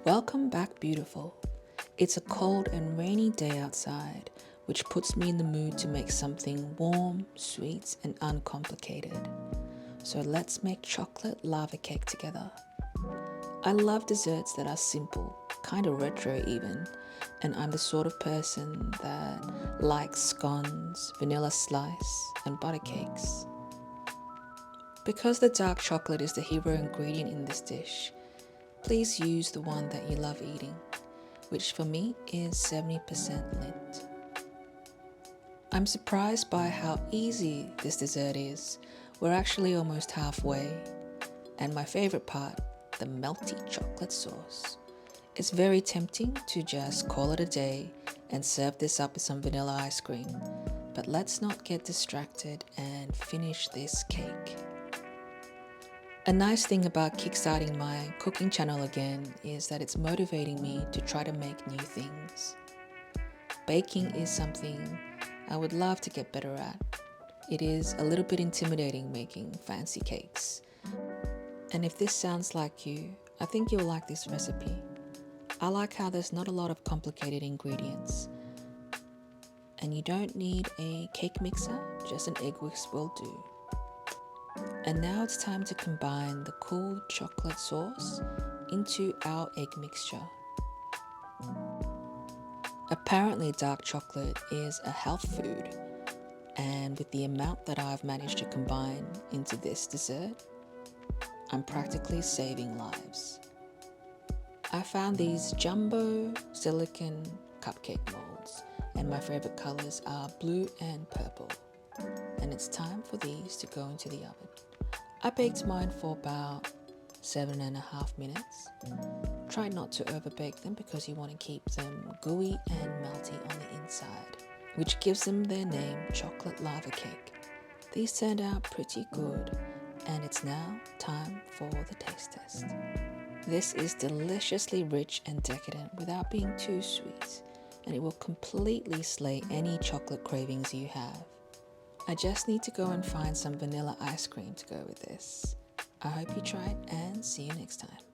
Welcome back, beautiful. It's a cold and rainy day outside, which puts me in the mood to make something warm, sweet, and uncomplicated. So let's make chocolate lava cake together. I love desserts that are simple, kind of retro even, and I'm the sort of person that likes scones, vanilla slice, and butter cakes. Because the dark chocolate is the hero ingredient in this dish, please use the one that you love eating, which for me is 70% Lindt. I'm surprised by how easy this dessert is. We're actually almost halfway. And my favorite part, the melty chocolate sauce. It's very tempting to just call it a day and serve this up with some vanilla ice cream. But let's not get distracted and finish this cake. A nice thing about kickstarting my cooking channel again is that it's motivating me to try to make new things. Baking is something I would love to get better at. It is a little bit intimidating making fancy cakes. And if this sounds like you, I think you'll like this recipe. I like how there's not a lot of complicated ingredients. And you don't need a cake mixer, just an egg whisk will do. And now it's time to combine the cool chocolate sauce into our egg mixture. Apparently dark chocolate is a health food, and with the amount that I've managed to combine into this dessert, I'm practically saving lives. I found these jumbo silicone cupcake molds, and my favorite colors are blue and purple. And it's time for these to go into the oven. I baked mine for about 7.5 minutes. Try not to overbake them because you want to keep them gooey and melty on the inside, which gives them their name, chocolate lava cake. These turned out pretty good, and it's now time for the taste test. This is deliciously rich and decadent without being too sweet, and it will completely slay any chocolate cravings you have. I just need to go and find some vanilla ice cream to go with this. I hope you try it and see you next time.